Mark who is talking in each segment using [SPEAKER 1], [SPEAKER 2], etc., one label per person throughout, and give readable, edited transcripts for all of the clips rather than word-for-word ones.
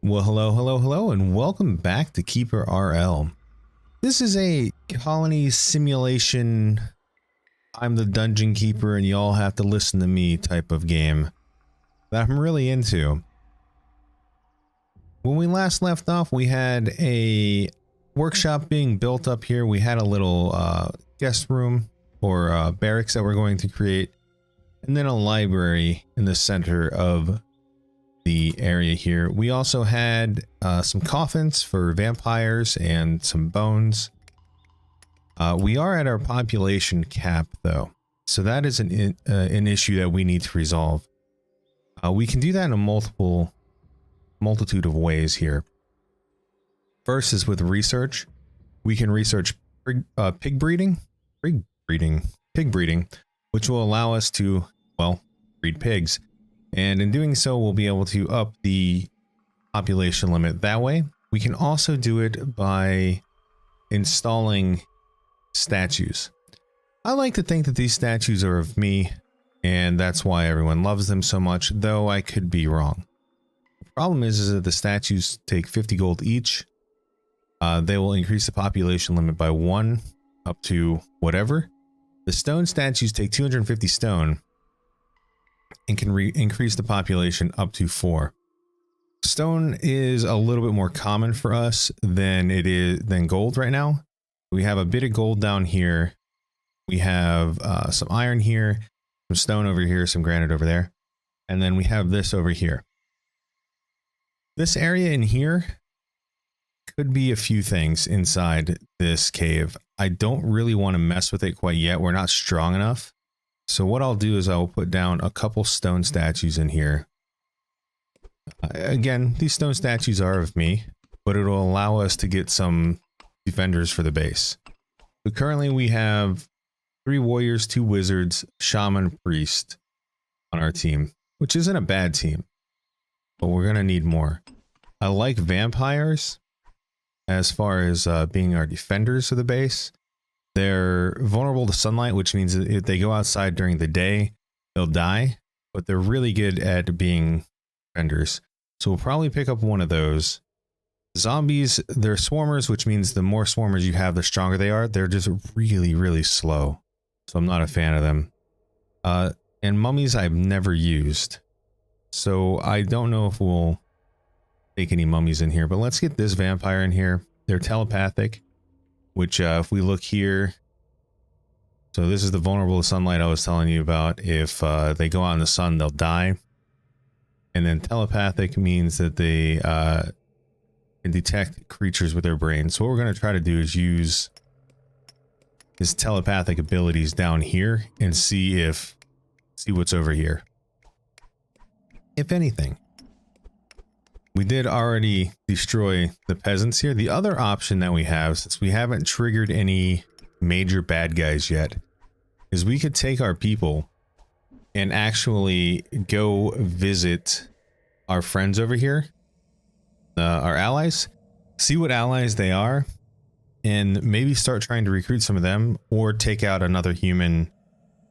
[SPEAKER 1] Well, hello, and welcome back to KeeperRL. This is a colony simulation, I'm the dungeon keeper and y'all have to listen to me type of game that I'm really into. When we last left off, we had a workshop being built up here. We had a little guest room or barracks that we're going to create, and then a library in the center of the area here. We also had some coffins for vampires and some bones. We are at our population cap though, so that is an issue that we need to resolve. We can do that in a multitude of ways here. First is with research. We can research pig breeding, which will allow us to, well, breed pigs. And in doing so, we'll be able to up the population limit that way. We can also do it by installing statues. I like to think that these statues are of me, and that's why everyone loves them so much, though I could be wrong. The problem is that the statues take 50 gold each. They will increase the population limit by 1 up to whatever. The stone statues take 250 stone and can increase the population up to 4. Stone is a little bit more common for us than gold right now. We have a bit of gold down here. We have some iron here, some stone over here, some granite over there, and then we have this over here. This area in here could be a few things inside this cave. I don't really want to mess with it quite yet. We're not strong enough. So what I'll do is I'll put down a couple stone statues in here. Again, these stone statues are of me, but it'll allow us to get some defenders for the base. So currently we have 3 warriors, 2 wizards, shaman, priest on our team, which isn't a bad team, but we're going to need more. I like vampires as far as being our defenders of the base. They're vulnerable to sunlight, which means that if they go outside during the day, they'll die, but they're really good at being defenders. So we'll probably pick up one of those. Zombies, they're swarmers, which means the more swarmers you have, the stronger they are. They're just really, really slow. So I'm not a fan of them. And mummies I've never used. So I don't know if we'll take any mummies in here, but let's get this vampire in here. They're telepathic. Which if we look here, so this is the vulnerable to sunlight I was telling you about. If they go out in the sun, they'll die. And then telepathic means that they can detect creatures with their brains. So what we're going to try to do is use his telepathic abilities down here and see what's over here. If anything. We did already destroy the peasants here. The other option that we have, since we haven't triggered any major bad guys yet, is we could take our people and actually go visit our friends over here, our allies, see what allies they are, and maybe start trying to recruit some of them, or take out another human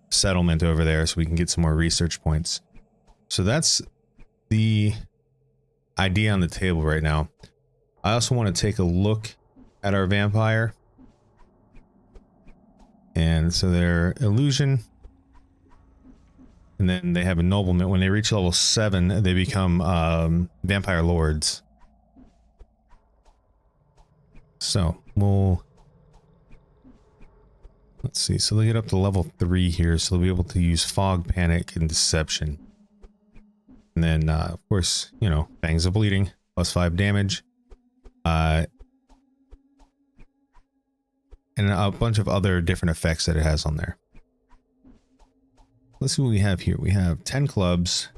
[SPEAKER 1] settlement over there so we can get some more research points. So that's the idea on the table right now. I also want to take a look at our vampire. And so they're illusion. And then they have ennoblement. When they reach level 7, they become vampire lords. So let's see. So they get up to level 3 here. So they'll be able to use fog, panic, and deception. And then, of course, you know, Fangs of Bleeding, +5 damage. And a bunch of other different effects that it has on there. Let's see what we have here. We have 10 clubs.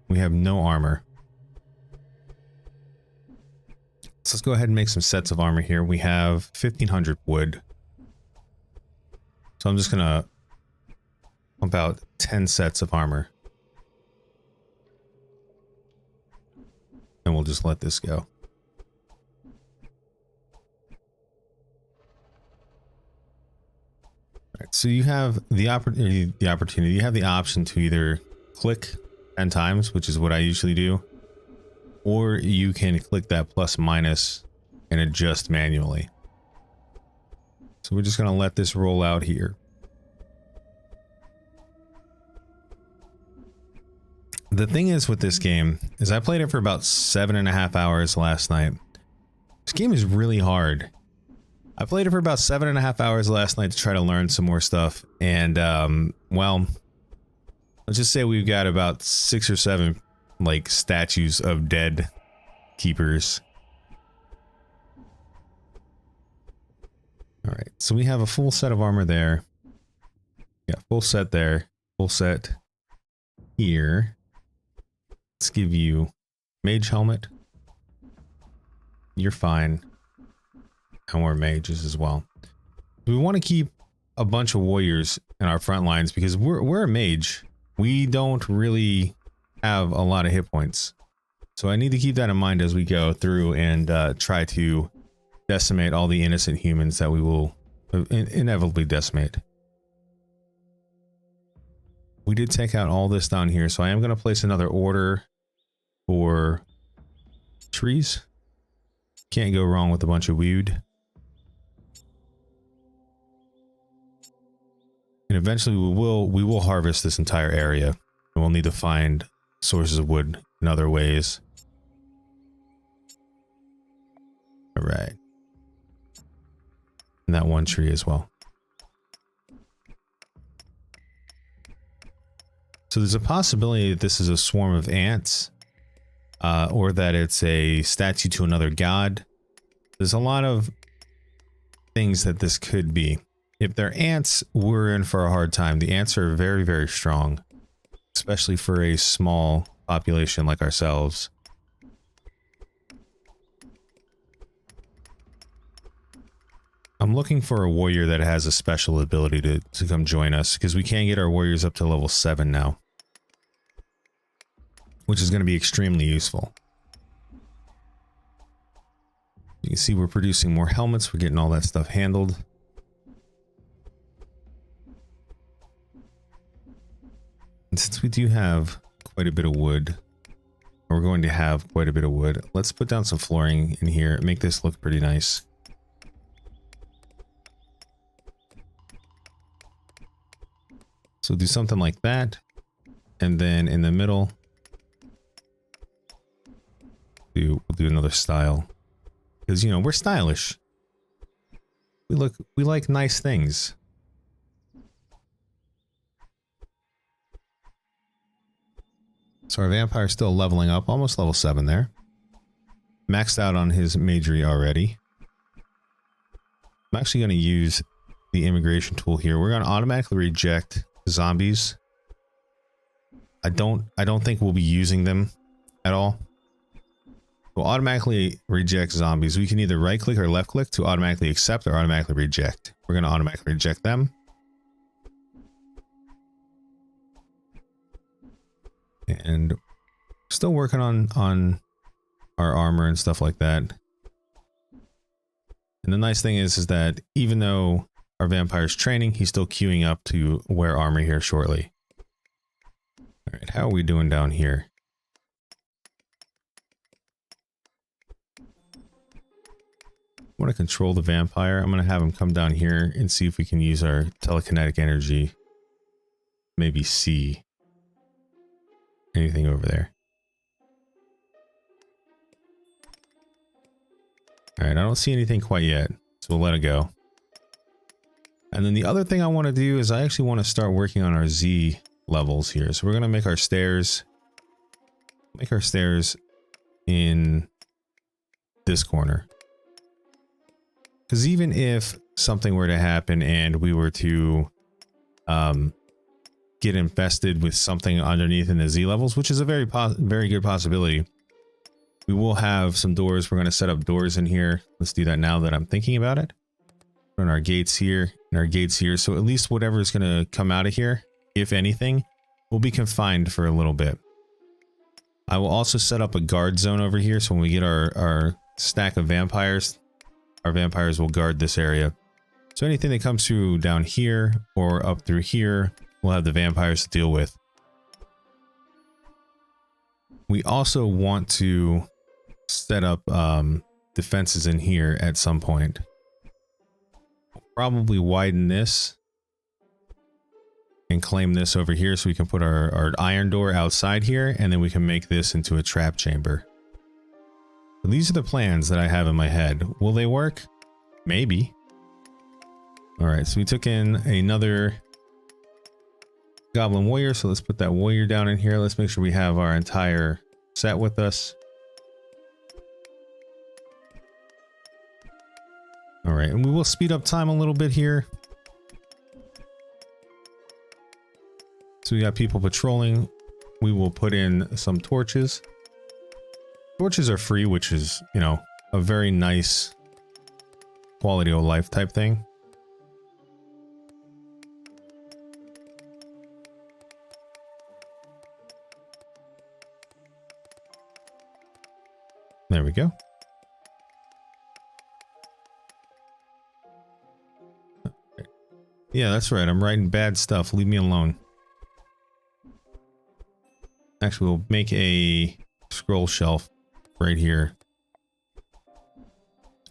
[SPEAKER 1] We have no armor. So let's go ahead and make some sets of armor here. We have 1,500 wood. So I'm just going to pump out 10 sets of armor. And we'll just let this go. Alright, so you have the opportunity, you have the option to either click 10 times, which is what I usually do, or you can click that plus minus and adjust manually. So we're just going to let this roll out here. The thing is with this game is I played it for about 7.5 hours last night. This game is really hard. I played it for about 7.5 hours last night to try to learn some more stuff. And, well, let's just say we've got about 6 or 7, like, statues of dead keepers. Alright, so we have a full set of armor there. Yeah, full set there. Full set here. Let's give you mage helmet. You're fine. And we're mages as well. We want to keep a bunch of warriors in our front lines because we're a mage. We don't really have a lot of hit points. So I need to keep that in mind as we go through and try to decimate all the innocent humans that we will inevitably decimate. We did take out all this down here, so I am going to place another order for trees. Can't go wrong with a bunch of wood. And eventually we will harvest this entire area, and we'll need to find sources of wood in other ways. All right. And that one tree as well. So there's a possibility that this is a swarm of ants, or that it's a statue to another god. There's a lot of things that this could be. If they're ants, we're in for a hard time. The ants are very, very strong, especially for a small population like ourselves. I'm looking for a warrior that has a special ability to come join us, because we can get our warriors up to level 7 now, which is going to be extremely useful. You can see we're producing more helmets. We're getting all that stuff handled. And since we do have quite a bit of wood, or we're going to have quite a bit of wood, let's put down some flooring in here, make this look pretty nice. So do something like that, and then in the middle, we'll do another style, because, you know, we're stylish. We like nice things. So our vampire's still leveling up, almost level 7 there. Maxed out on his magery already. I'm actually going to use the immigration tool here. We're going to automatically reject zombies. I don't think we'll be using them at all. We'll automatically reject zombies. We can either right click or left click to automatically accept or automatically reject. We're going to automatically reject them. And still working on our armor and stuff like that. And the nice thing is that even though our vampire's training, he's still queuing up to wear armor here shortly. All right, how are we doing down here? I want to control the vampire. I'm going to have him come down here and see if we can use our telekinetic energy. Maybe see anything over there. All right, I don't see anything quite yet, so we'll let it go. And then the other thing I want to do is I actually want to start working on our Z levels here. So we're going to make our stairs in this corner. Because even if something were to happen and we were to get infested with something underneath in the Z levels, which is a very good possibility, we will have some doors. We're going to set up doors in here. Let's do that now that I'm thinking about it. Put our gates here and our gates here. So at least whatever is going to come out of here, if anything, will be confined for a little bit. I will also set up a guard zone over here. So when we get our stack of vampires, our vampires will guard this area. So anything that comes through down here or up through here, we'll have the vampires to deal with. We also want to set up defenses in here at some point. Probably widen this and claim this over here so we can put our iron door outside here, and then we can make this into a trap chamber. So these are the plans that I have in my head. Will they work? Maybe. All right, so we took in another goblin warrior, so let's put that warrior down in here. Let's make sure we have our entire set with us. All right, and we will speed up time a little bit here. So we got people patrolling. We will put in some torches. Torches are free, which is, you know, a very nice quality of life type thing. There we go. Yeah, that's right. I'm writing bad stuff. Leave me alone. Actually, we'll make a scroll shelf right here.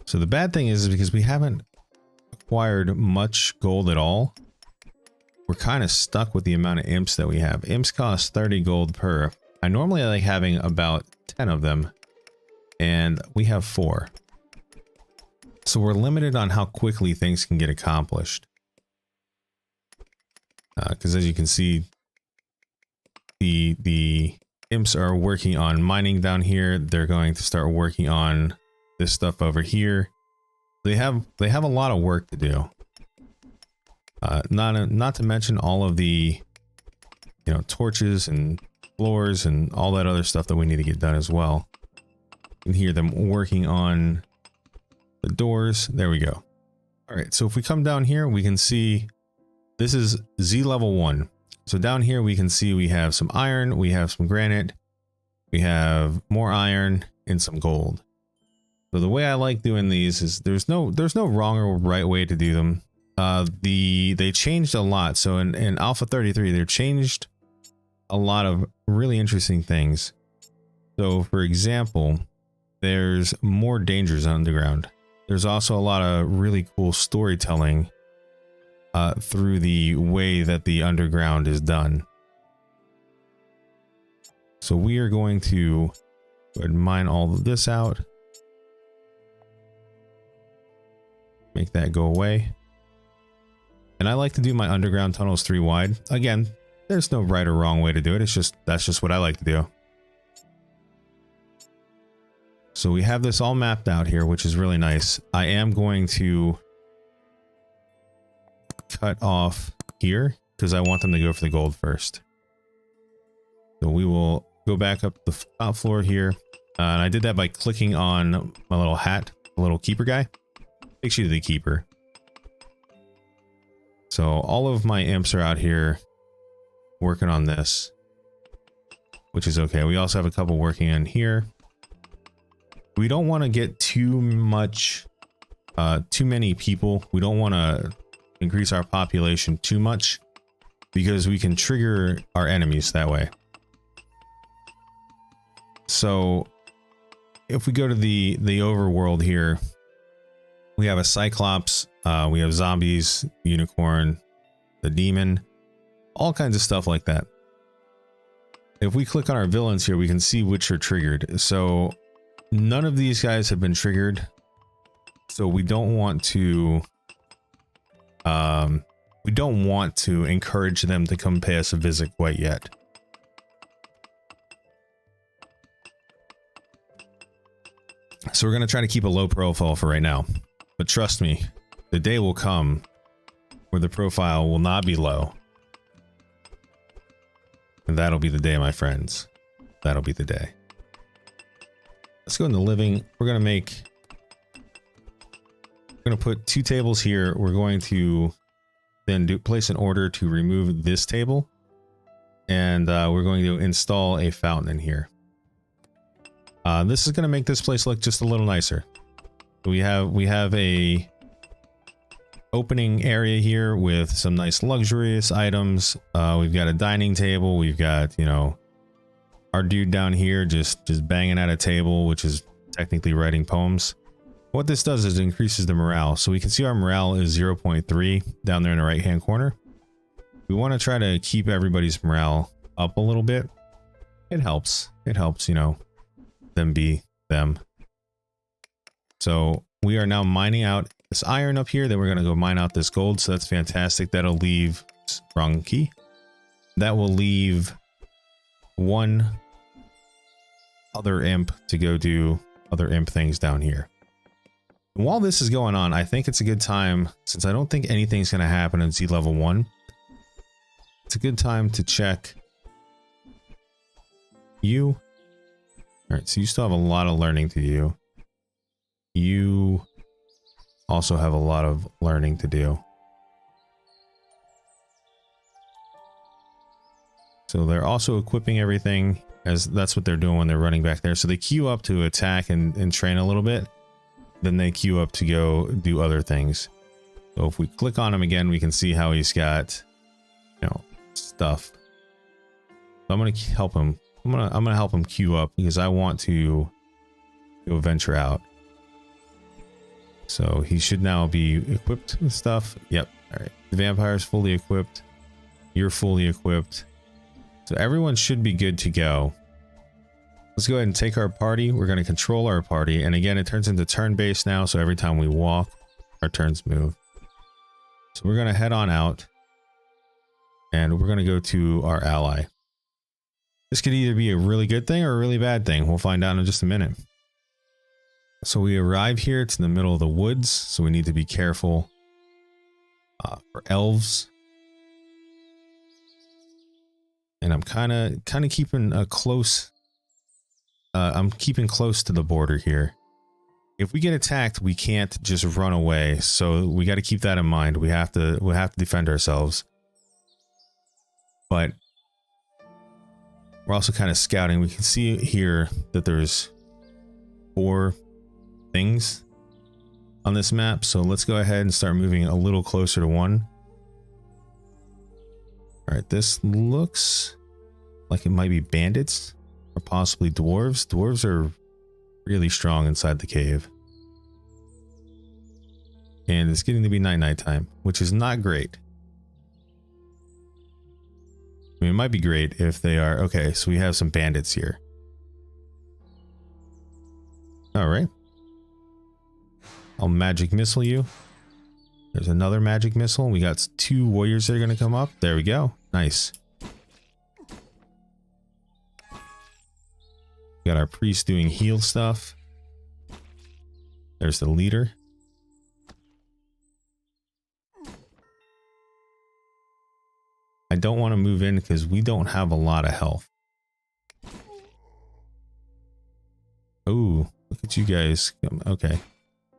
[SPEAKER 1] So the bad thing is because we haven't acquired much gold at all, we're kind of stuck with the amount of imps that we have. Imps cost 30 gold per. I normally like having about 10 of them, and we have 4. So we're limited on how quickly things can get accomplished. Because as you can see, the imps are working on mining down here. They're going to start working on this stuff over here. They have a lot of work to do. Not to mention all of the, you know, torches and floors and all that other stuff that we need to get done as well. You can hear them working on the doors. There we go. All right, so if we come down here, we can see this is Z level 1. So down here we can see we have some iron, we have some granite, we have more iron and some gold. So the way I like doing these is there's no wrong or right way to do them. They changed a lot. So in Alpha 33 they changed a lot of really interesting things. So for example, there's more dangers underground. There's also a lot of really cool storytelling through the way that the underground is done. So we are going to go ahead and mine all of this out. Make that go away. And I like to do my underground tunnels 3 wide. Again, there's no right or wrong way to do it. That's just what I like to do. So we have this all mapped out here, which is really nice. I am going to cut off here because I want them to go for the gold first. So we will go back up the top floor here. And I did that by clicking on my little hat, the little keeper guy. Takes you to the keeper. So all of my imps are out here working on this, which is okay. We also have a couple working in here. We don't want to get too many people. We don't want to increase our population too much because we can trigger our enemies that way. So if we go to the overworld here, we have a cyclops, we have zombies, unicorn, the demon, all kinds of stuff like that. If we click on our villains here, we can see which are triggered. So none of these guys have been triggered. So we don't want to encourage them to come pay us a visit quite yet. So we're going to try to keep a low profile for right now. But trust me, the day will come where the profile will not be low. And that'll be the day, my friends. That'll be the day. Let's go into living. We're going to put 2 tables here. We're going to then place an order to remove this table. And we're going to install a fountain in here. This is going to make this place look just a little nicer. We have a opening area here with some nice luxurious items. We've got a dining table. We've got, you know, our dude down here just banging at a table, which is technically writing poems. What this does is it increases the morale. So we can see our morale is 0.3 down there in the right hand corner. We want to try to keep everybody's morale up a little bit. It helps. It helps, you know, them be them. So we are now mining out this iron up here. Then we're going to go mine out this gold. So that's fantastic. That'll leave, wrong key. That will leave one other imp to go do other imp things down here. And while this is going on, I think it's a good time, since I don't think anything's going to happen in Z level 1. It's a good time to check you. All right, so you still have a lot of learning to do. You also have a lot of learning to do. So they're also equipping everything, as that's what they're doing when they're running back there. So they queue up to attack and train a little bit. Then they queue up to go do other things. So if we click on him again, we can see how he's got, you know, stuff. So I'm going to help him. I'm gonna help him queue up because I want to go venture out. So he should now be equipped with stuff. Yep. All right. The vampire's fully equipped. You're fully equipped. So everyone should be good to go. Let's go ahead and take our party. We're going to control our party. And again, it turns into turn-based now. So every time we walk, our turns move. So we're going to head on out. And we're going to go to our ally. This could either be a really good thing or a really bad thing. We'll find out in just a minute. So we arrive here to the middle of the woods. So we need to be careful for elves. And I'm kind of keeping a close. I'm keeping close to the border here. If we get attacked, we can't just run away. So we got to keep that in mind. We have to defend ourselves. But we're also kind of scouting. We can see here that there's 4 things on this map. So let's go ahead and start moving a little closer to one. All right, this looks like it might be bandits or possibly dwarves. Dwarves are really strong inside the cave. And it's getting to be night time, which is not great. I mean, it might be great if they are. Okay, so we have some bandits here. All right. I'll magic missile you. There's another magic missile. We got 2 warriors that are going to come up. There we go. Nice. Got our priest doing heal stuff. There's the leader. I don't want to move in because we don't have a lot of health. Oh, look at you guys. Okay,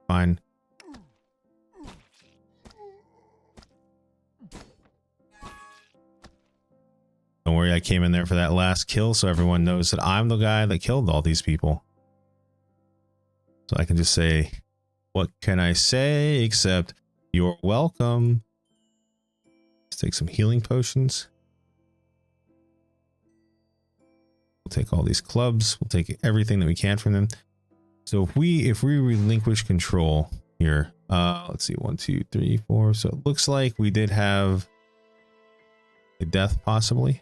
[SPEAKER 1] fine. Don't worry, I came in there for that last kill so everyone knows that I'm the guy that killed all these people. So I can just say, what can I say except you're welcome. Let's take some healing potions. We'll take all these clubs. We'll take everything that we can from them. So if we relinquish control here, let's see, 1, 2, 3, 4. So it looks like we did have a death possibly.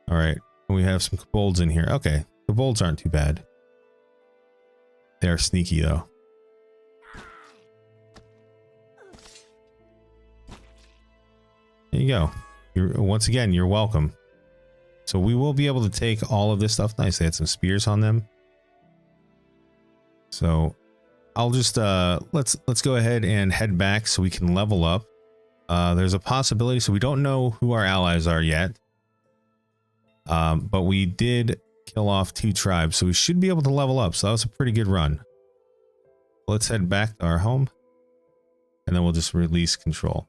[SPEAKER 1] All right, we have some kobolds in here. Okay, kobolds aren't too bad. They are sneaky though. There you go. Once again, you're welcome. So we will be able to take all of this stuff. Nice, they had some spears on them. So I'll just let's go ahead and head back so we can level up. There's a possibility, so we don't know who our allies are yet. But we did kill off 2 tribes, so we should be able to level up. So that was a pretty good run. Let's head back to our home, and then we'll just release control.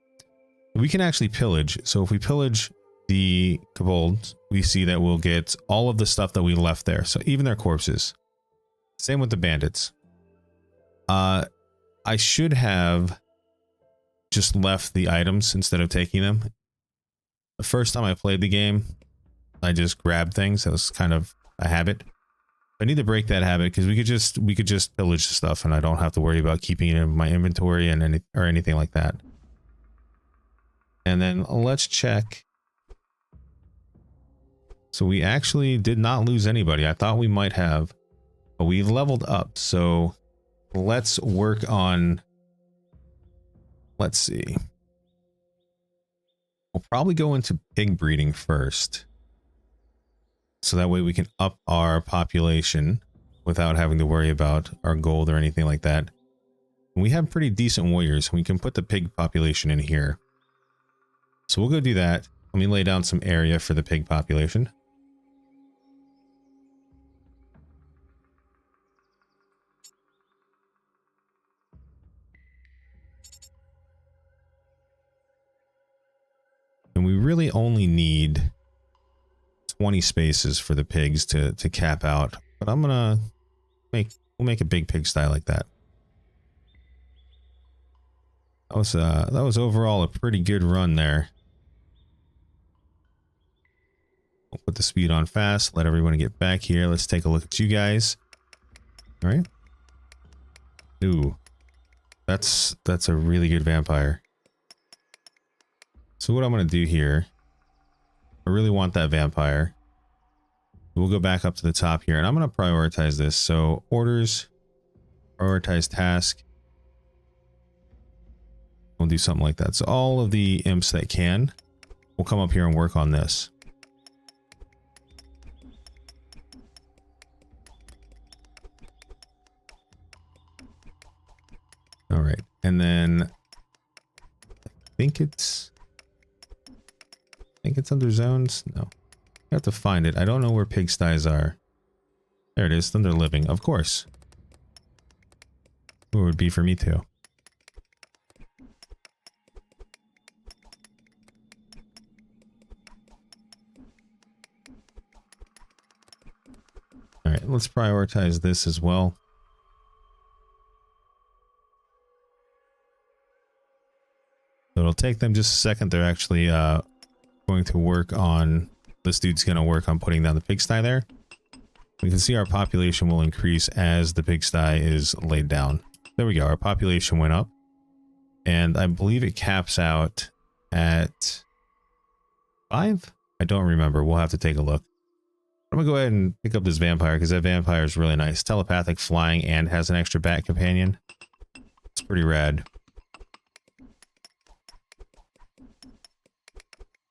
[SPEAKER 1] We can actually pillage. So if we pillage the kobolds, we see that we'll get all of the stuff that we left there. So even their corpses. Same with the bandits. I should have just left the items instead of taking them. The first time I played the game, I just grab things. That was kind of a habit. I need to break that habit because we could just pillage the stuff and I don't have to worry about keeping it in my inventory and anything like that. And then let's check. So we actually did not lose anybody. I thought we might have, but we leveled up. So let's work on, let's see. We'll probably go into pig breeding first. So that way we can up our population without having to worry about our gold or anything like that. We have pretty decent warriors. We can put the pig population in here. So we'll go do that. Let me lay down some area for the pig population. And we really only need 20 spaces for the pigs to cap out. But I'm gonna we'll make a big pigsty like that. That was overall a pretty good run there. We'll put the speed on fast, let everyone get back here. Let's take a look at you guys. All right. Ooh. That's a really good vampire. So what I'm going to do here, I really want that vampire. We'll go back up to the top here and I'm going to prioritize this. So orders, prioritize task. We'll do something like that. So all of the imps that can will come up here and work on this. All right. And then I think it's under zones. No, you have to find it. I don't know where pigsties are. There it is. Under living, of course. It would be for me too. All right, let's prioritize this as well. So it'll take them just a second. They're actually going to work on, this dude's going to work on putting down the pigsty there. We can see our population will increase as the pigsty is laid down. There we go. Our population went up. And I believe it caps out at 5? I don't remember. We'll have to take a look. I'm going to go ahead and pick up this vampire because that vampire is really nice. Telepathic, flying, and has an extra bat companion. It's pretty rad.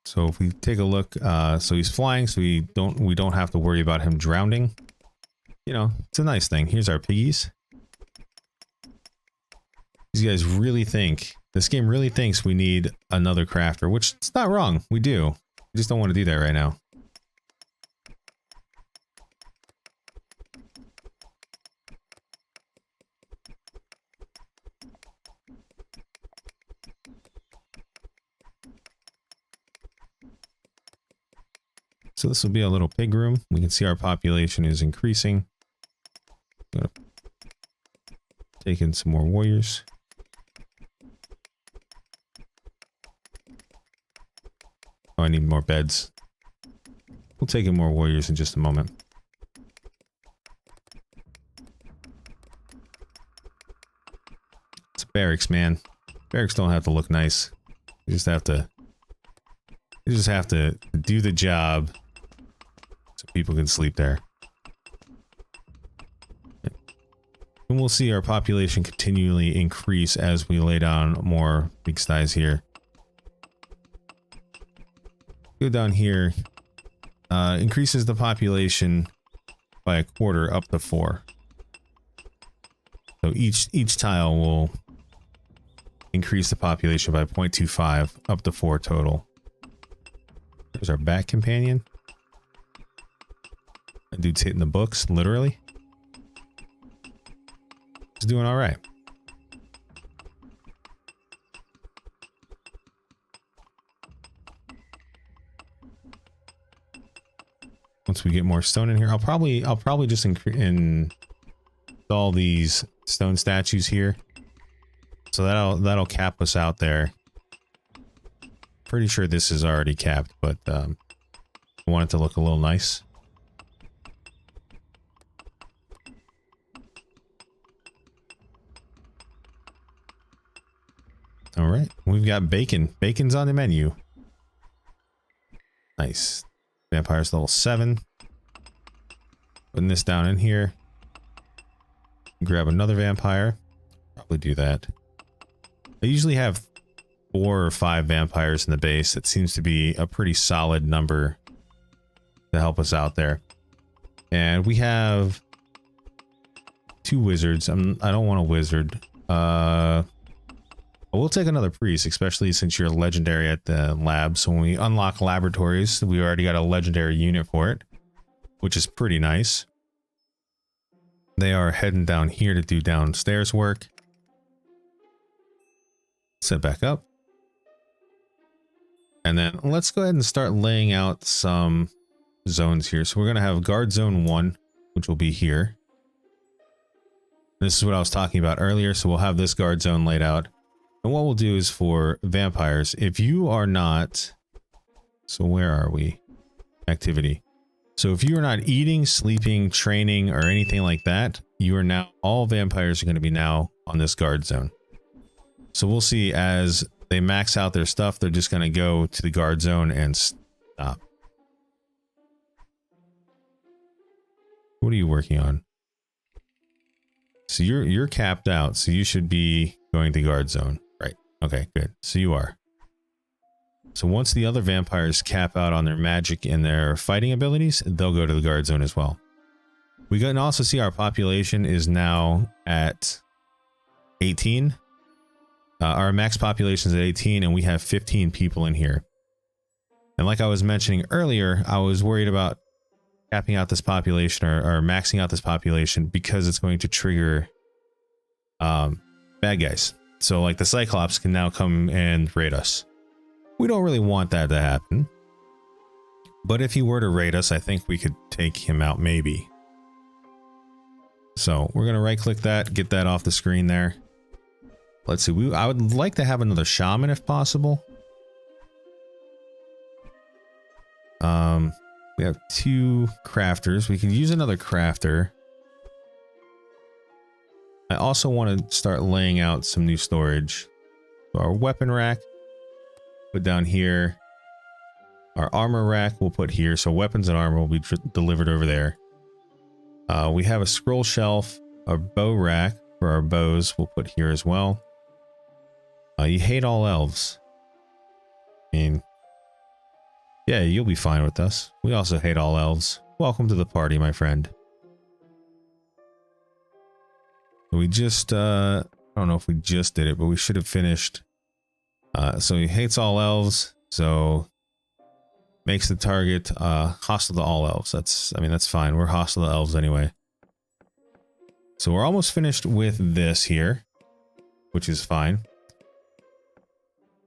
[SPEAKER 1] So if we take a look, so he's flying, so we don't have to worry about him drowning. You know, it's a nice thing. Here's our piggies. These guys really think, this game really thinks we need another crafter, which it's not wrong. We do. We just don't want to do that right now. So this will be a little pig room. We can see our population is increasing. I'm gonna take in some more warriors. Oh, I need more beds. We'll take in more warriors in just a moment. It's barracks, man. Barracks don't have to look nice. You just have to do the job. So people can sleep there. And we'll see our population continually increase as we lay down more pigsties here. Go down here. Increases the population by a quarter up to 4. So each tile will increase the population by 0.25 up to 4 total. There's our bat companion. That dude's hitting the books, literally. He's doing all right. Once we get more stone in here, I'll probably just install these stone statues here. So that'll cap us out there. Pretty sure this is already capped, but I want it to look a little nice. All right, we've got bacon. Bacon's on the menu. Nice. Vampire's level 7. Putting this down in here. Grab another vampire. Probably do that. I usually have 4 or 5 vampires in the base. It seems to be a pretty solid number to help us out there. And we have 2 wizards. I don't want a wizard. We'll take another priest, especially since you're legendary at the lab. So when we unlock laboratories, we already got a legendary unit for it, which is pretty nice. They are heading down here to do downstairs work. Set back up. And then let's go ahead and start laying out some zones here. So we're going to have guard zone 1, which will be here. This is what I was talking about earlier. So we'll have this guard zone laid out. And what we'll do is for vampires, if you are not, so where are we? Activity. So if you are not eating, sleeping, training, or anything like that, you are now, all vampires are going to be now on this guard zone. So we'll see as they max out their stuff, they're just going to go to the guard zone and stop. What are you working on? So you're capped out, so you should be going to guard zone. Okay, good. So you are. So once the other vampires cap out on their magic and their fighting abilities, they'll go to the guard zone as well. We can also see our population is now at 18. Our max population is at 18 and we have 15 people in here. And like I was mentioning earlier, I was worried about capping out this population or maxing out this population because it's going to trigger bad guys. So like the Cyclops can now come and raid us. We don't really want that to happen. But if he were to raid us, I think we could take him out maybe. So we're going to right click that, get that off the screen there. Let's see. I would like to have another shaman if possible. We have 2 crafters. We can use another crafter. I also want to start laying out some new storage. So our weapon rack, put down here. Our armor rack we'll put here. So weapons and armor will be delivered over there. We have a scroll shelf, a bow rack for our bows we'll put here as well. You hate all elves. I mean, yeah, you'll be fine with us. We also hate all elves. Welcome to the party, my friend. We just, I don't know if we just did it, but we should have finished. So he hates all elves, so makes the target hostile to all elves. That's fine. We're hostile to elves anyway. So we're almost finished with this here, which is fine.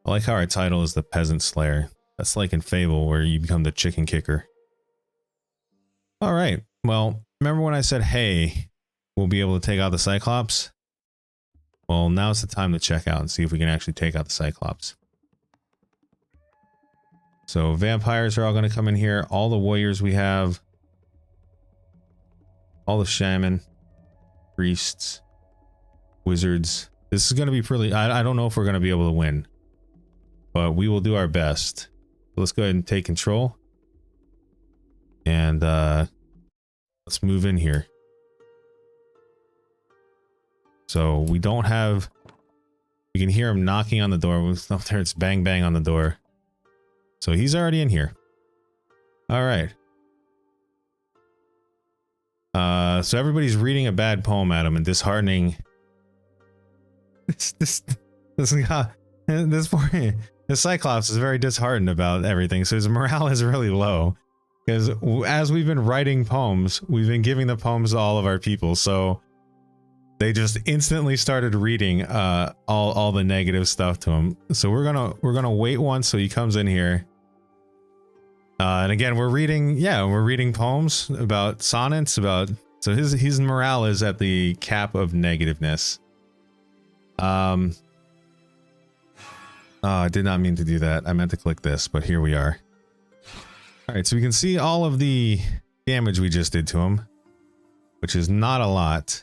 [SPEAKER 1] I like how our title is the Peasant Slayer. That's like in Fable where you become the chicken kicker. All right. Well, remember when I said, hey, we'll be able to take out the Cyclops? Well, now's the time to check out and see if we can actually take out the Cyclops. So vampires are all going to come in here. All the warriors we have. All the shaman. Priests. Wizards. This is going to be pretty... I don't know if we're going to be able to win. But we will do our best. Let's go ahead and take control. And let's move in here. So we don't have... We can hear him knocking on the door. Up there, it's bang bang on the door. So he's already in here. All right. So everybody's reading a bad poem at him and disheartening. This Cyclops is very disheartened about everything, so his morale is really low. Because as we've been writing poems, we've been giving the poems to all of our people, so they just instantly started reading all the negative stuff to him. So we're gonna wait once so he comes in here. And again, we're reading poems about sonnets about, so his morale is at the cap of negativeness. Oh, I did not mean to do that. I meant to click this, but here we are. All right, so we can see all of the damage we just did to him, which is not a lot.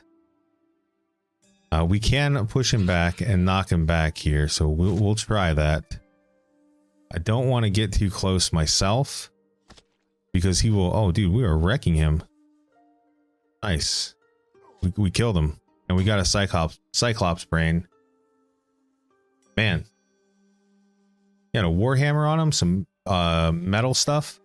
[SPEAKER 1] We can push him back and knock him back here, so we'll try that. I don't want to get too close myself because he will. Oh, dude, we are wrecking him. Nice. We killed him, and we got a cyclops brain. Man, he had a warhammer on him, some metal stuff.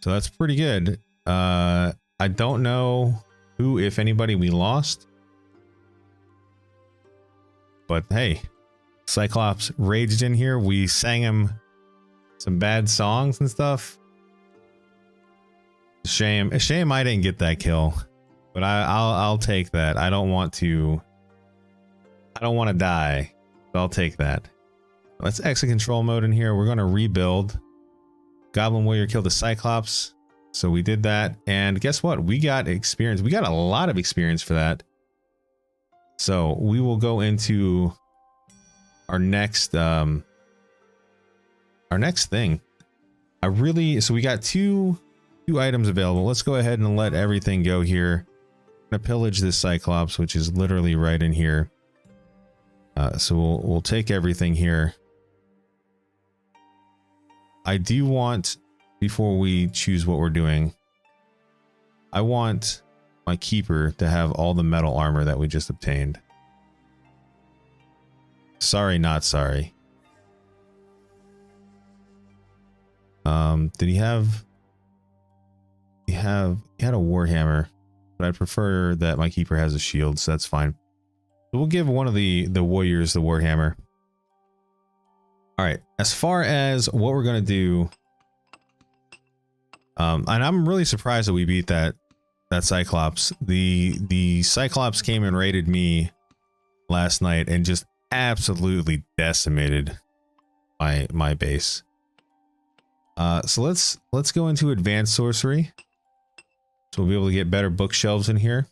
[SPEAKER 1] So that's pretty good. I don't know who, if anybody, we lost. But hey, Cyclops raged in here. We sang him some bad songs and stuff. A shame I didn't get that kill. But I'll take that. I don't want to die. So I'll take that. Let's exit control mode in here. We're gonna rebuild. Goblin Warrior killed the Cyclops. So we did that. And guess what? We got experience. We got a lot of experience for that. So we will go into our next thing. So we got two items available. Let's go ahead and let everything go here. I'm gonna pillage this Cyclops, which is literally right in here. So we'll take everything here. I do want, before we choose what we're doing, I want my keeper to have all the metal armor that we just obtained. Sorry, not sorry. Did he have? He had a warhammer, but I prefer that my keeper has a shield, so that's fine. So we'll give one of the warriors the warhammer. All right. As far as what we're gonna do, and I'm really surprised that we beat that Cyclops. The Cyclops came and raided me last night and just absolutely decimated my base. So let's go into advanced sorcery. So we'll be able to get better bookshelves in here.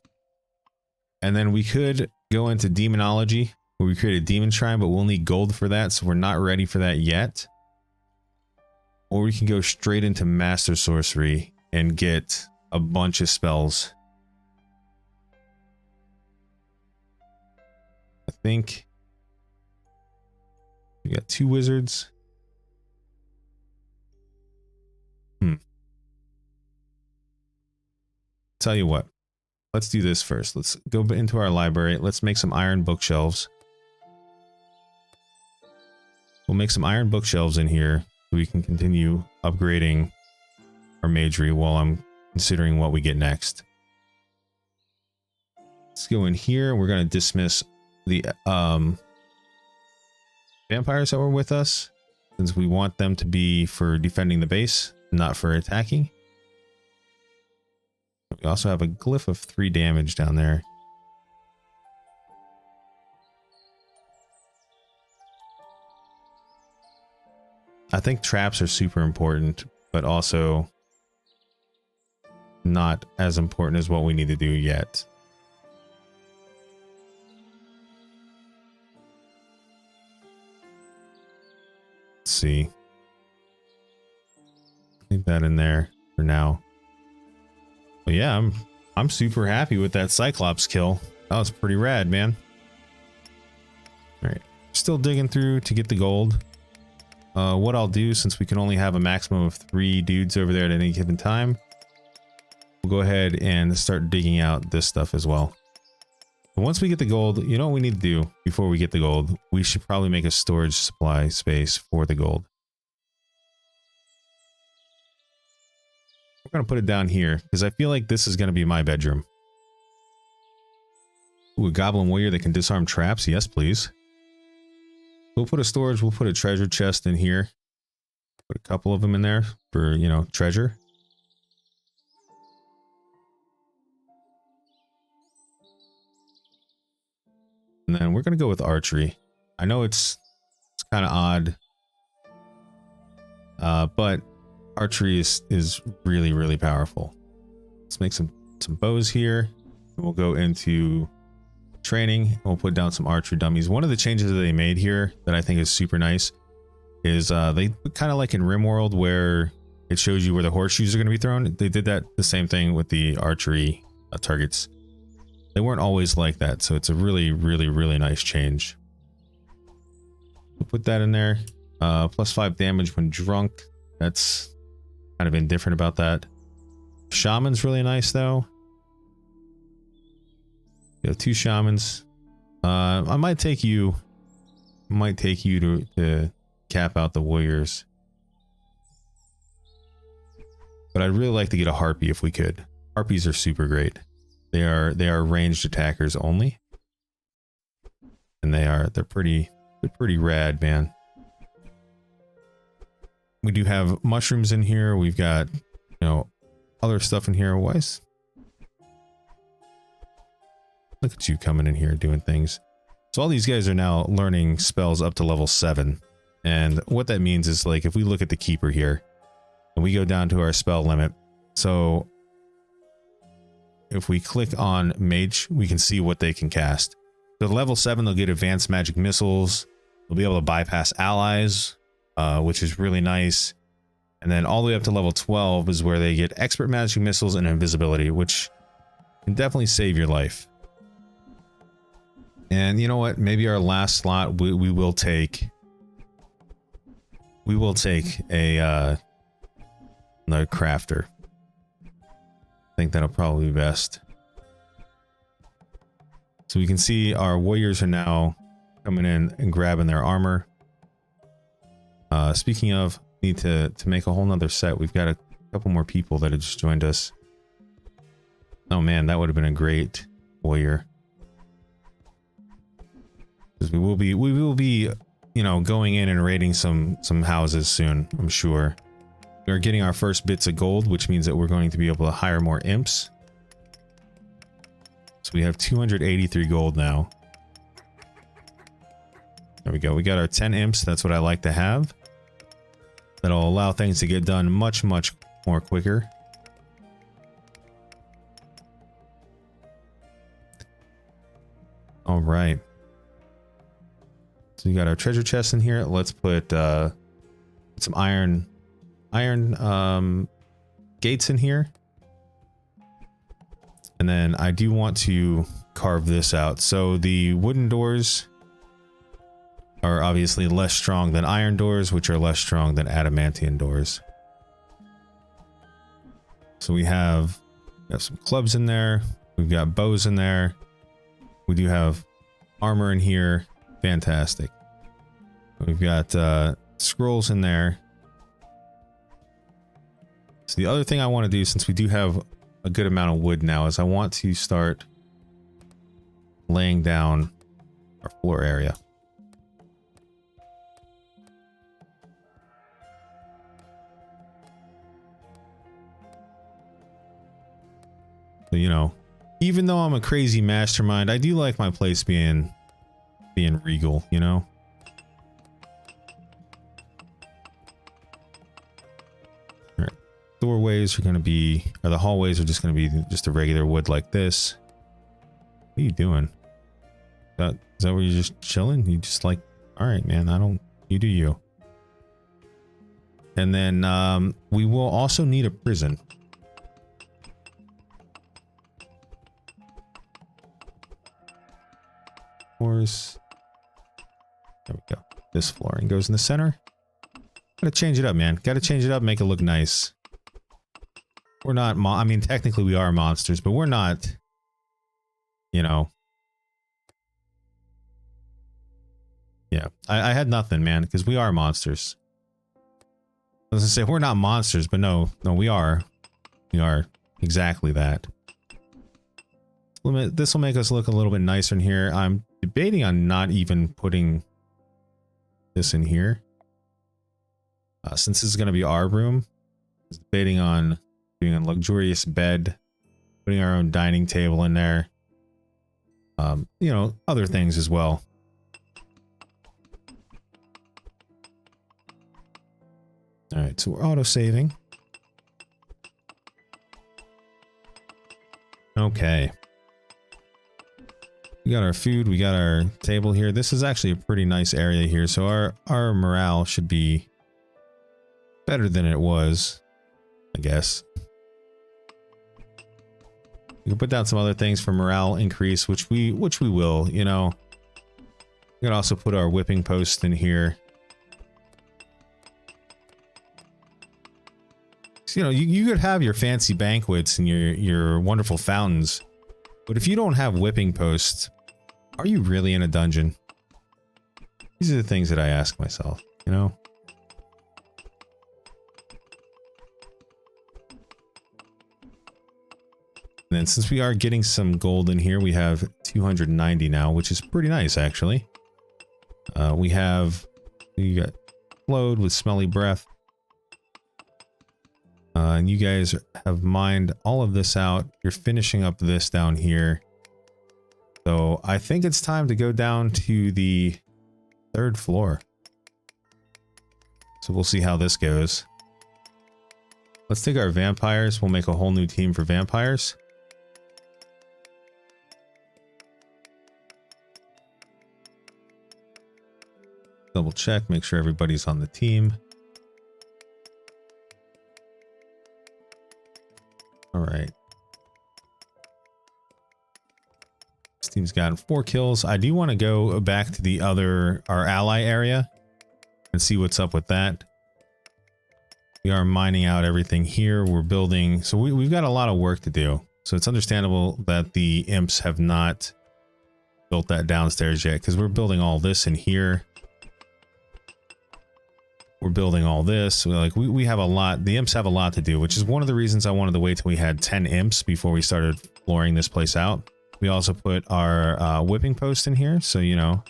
[SPEAKER 1] And then we could go into demonology, where we create a demon shrine, but we'll need gold for that, so we're not ready for that yet. Or we can go straight into master sorcery and get a bunch of spells. I think we got 2 wizards. Tell you what, let's do this first. Let's go into our library. Let's make some iron bookshelves. We'll make some iron bookshelves in here so we can continue upgrading our magery while I'm considering what we get next. Let's go in here. We're going to dismiss the vampires that were with us, since we want them to be for defending the base, not for attacking. We also have a glyph of 3 damage down there. I think traps are super important, but also not as important as what we need to do yet. Let's see. Leave that in there for now. But yeah, I'm super happy with that Cyclops kill. That was pretty rad, man. All right, still digging through to get the gold. What I'll do, since we can only have a maximum of 3 dudes over there at any given time, we'll go ahead and start digging out this stuff as well. But once we get the gold, you know what we need to do before we get the gold? We should probably make a storage supply space for the gold. We're going to put it down here because I feel like this is going to be my bedroom. Ooh, a goblin warrior that can disarm traps. Yes, please. We'll put a storage. We'll put a treasure chest in here. Put a couple of them in there for, you know, treasure. And then we're going to go with archery. I know it's kind of odd. But archery is really, really powerful. Let's make some bows here. And we'll go into training. We'll put down some archery dummies. One of the changes that they made here that I think is super nice is they kind of like in RimWorld where it shows you where the horseshoes are going to be thrown. They did that the same thing with the archery targets. They weren't always like that, so it's a really nice change. We'll put that in there. +5 damage when drunk. That's kind of indifferent about that. Shaman's really nice though. You have 2 shamans. I might take you to cap out the warriors. But I'd really like to get a harpy if we could. Harpies are super great. They are ranged attackers only. And they're pretty rad, man. We do have mushrooms in here. We've got, you know, other stuff in here. Wise. Look at you coming in here doing things. So all these guys are now learning spells up to level 7. And what that means is, like, if we look at the keeper here and we go down to our spell limit. So if we click on mage, we can see what they can cast. So level 7, they'll get advanced magic missiles. They'll be able to bypass allies, which is really nice. And then all the way up to level 12 is where they get expert magic missiles and invisibility, which can definitely save your life. And you know what? Maybe our last slot, we will take a another crafter. I think that'll probably be best. So we can see our warriors are now coming in and grabbing their armor. Speaking of, need to make a whole nother set. We've got a couple more people that have just joined us. Oh man, that would have been a great warrior. Because we will be, you know, going in and raiding some houses soon, I'm sure. We're getting our first bits of gold, which means that we're going to be able to hire more imps. So we have 283 gold now. There we go. We got our 10 imps. That's what I like to have. That'll allow things to get done much more quicker. All right. So we got our treasure chest in here. Let's put some iron gates in here. And then I do want to carve this out. So the wooden doors are obviously less strong than iron doors, which are less strong than adamantium doors. So we have some clubs in there. We've got bows in there. We do have armor in here. Fantastic. We've got scrolls in there. So the other thing I want to do, since we do have a good amount of wood now, is I want to start laying down our floor area. So, you know, even though I'm a crazy mastermind, I do like my place being regal, you know? All right. Doorways are going to be, or the hallways are just going to be just a regular wood like this. What are you doing? Is that where you're just chilling? You just like, all right, man, you do you. And then we will also need a prison. Floors. There we go. This flooring goes in the center. Gotta change it up, man. Gotta change it up, make it look nice. We're not, I mean, technically we are monsters, but we're not, you know. Yeah, I had nothing, man, because we are monsters. I was gonna say, we're not monsters, but no, we are. We are exactly that. This will make us look a little bit nicer in here. I'm debating on not even putting this in here. Since this is going to be our room, I was debating on doing a luxurious bed, putting our own dining table in there. You know, other things as well. All right, so we're auto-saving. Okay. We got our food, we got our table here. This is actually a pretty nice area here, so our morale should be better than it was. I guess. We can put down some other things for morale increase, which we will, you know. We can also put our whipping post in here. So, you know, you could have your fancy banquets and your wonderful fountains, but if you don't have whipping posts, are you really in a dungeon? These are the things that I ask myself, you know? And then since we are getting some gold in here, we have 290 now, which is pretty nice, actually. You got Flowed with Smelly Breath. And you guys have mined all of this out. You're finishing up this down here. So I think it's time to go down to the 3rd floor. So we'll see how this goes. Let's take our vampires. We'll make a whole new team for vampires. Double check, make sure everybody's on the team. All right. This team's gotten 4 kills. I do want to go back to our ally area and see what's up with that. We are mining out everything here. We're building. So we've got a lot of work to do. So it's understandable that the imps have not built that downstairs yet, because we're building all this in here. We're building all this. We have a lot. The imps have a lot to do, which is one of the reasons I wanted to wait till we had 10 imps before we started flooring this place out. We also put our whipping post in here. So, you know,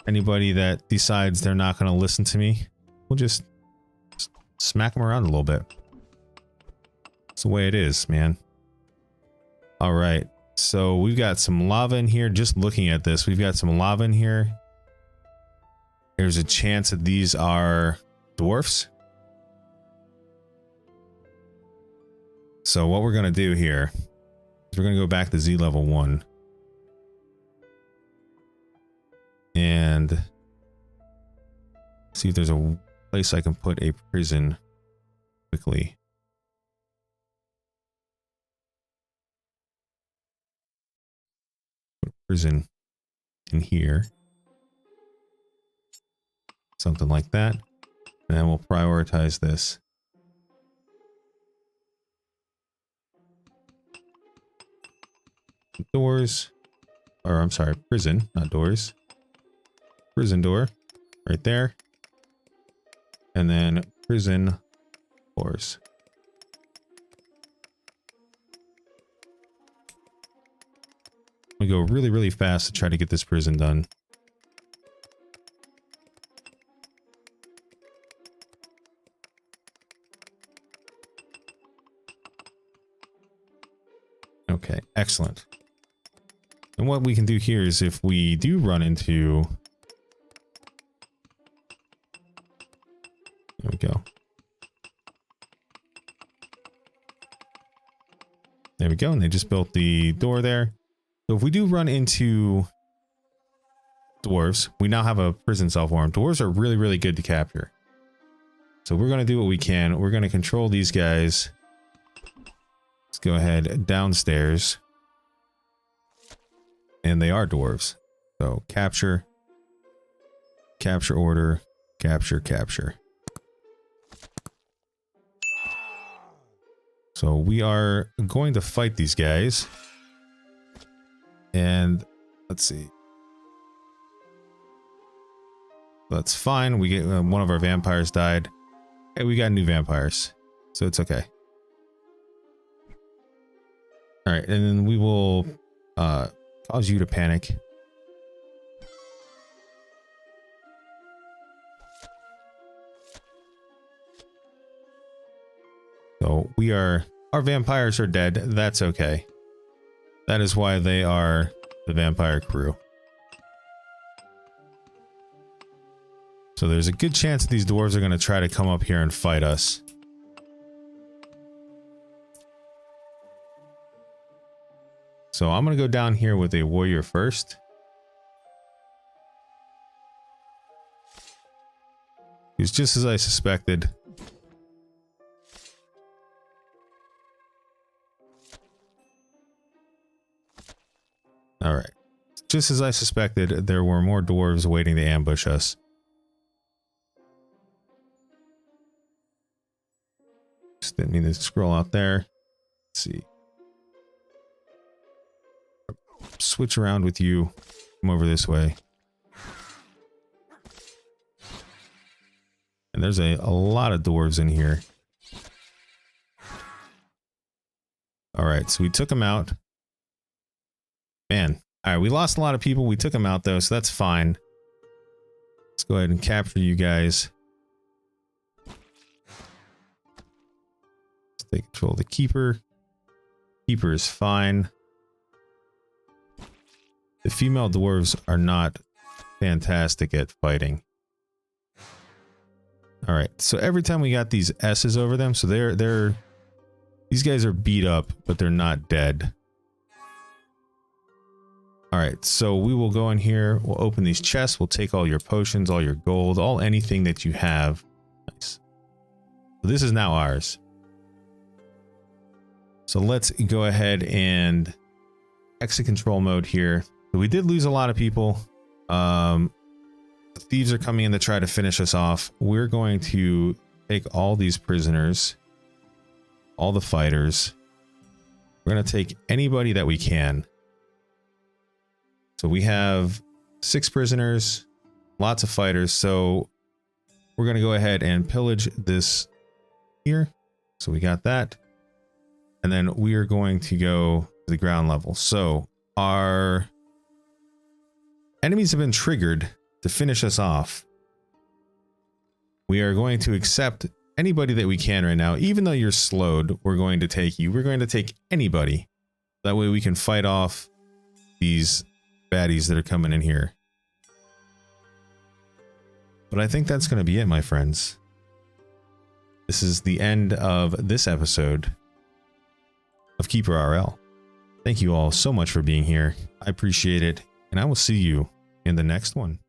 [SPEAKER 1] anybody that decides they're not going to listen to me, we'll just smack them around a little bit. It's the way it is, man. All right. So we've got some lava in here. Just looking at this, we've got some lava in here. There's a chance that these are dwarfs. So what we're going to do here is we're going to go back to Z level 1. And see if there's a place I can put a prison quickly. Put a prison in here. Something like that. And then we'll prioritize this. Doors. Or I'm sorry, prison, not doors. Prison door. Right there. And then prison doors. We go really, really fast to try to get this prison done. Okay, excellent. And what we can do here is if we do run into... There we go. There we go, and they just built the door there. So if we do run into dwarves, we now have a prison self-warm. Dwarves are really, really good to capture. So we're going to do what we can. We're going to control these guys. Let's go ahead downstairs. And they are dwarves. So capture. Capture order. Capture, capture. So we are going to fight these guys. And let's see. That's fine. We get one of our vampires died. Hey, we got new vampires. So it's okay. All right, and then we will cause you to panic. So our vampires are dead. That's okay. That is why they are the vampire crew. So there's a good chance that these dwarves are going to try to come up here and fight us. So I'm going to go down here with a warrior first. It's just as I suspected. All right. Just as I suspected, there were more dwarves waiting to ambush us. Just didn't mean to scroll out there. Let's see. Switch around with you. Come over this way. And there's a lot of dwarves in here. All right, so we took them out. Man, all right, we lost a lot of people. We took them out, though, so that's fine. Let's go ahead and capture you guys. Let's take control of the keeper. Keeper is fine. The female dwarves are not fantastic at fighting. All right, so every time we got these S's over them, so these guys are beat up, but they're not dead. All right, so we will go in here. We'll open these chests. We'll take all your potions, all your gold, anything that you have. Nice. So this is now ours. So let's go ahead and exit control mode here. So we did lose a lot of people. The thieves are coming in to try to finish us off. We're going to take all these prisoners, all the fighters. We're going to take anybody that we can. So we have 6 prisoners, lots of fighters. So we're going to go ahead and pillage this here. So we got that. And then we are going to go to the ground level. So our enemies have been triggered to finish us off. We are going to accept anybody that we can right now. Even though you're slowed, we're going to take you. We're going to take anybody. That way we can fight off these baddies that are coming in here. But I think that's going to be it, my friends. This is the end of this episode of KeeperRL. Thank you all so much for being here. I appreciate it, and I will see you in the next one.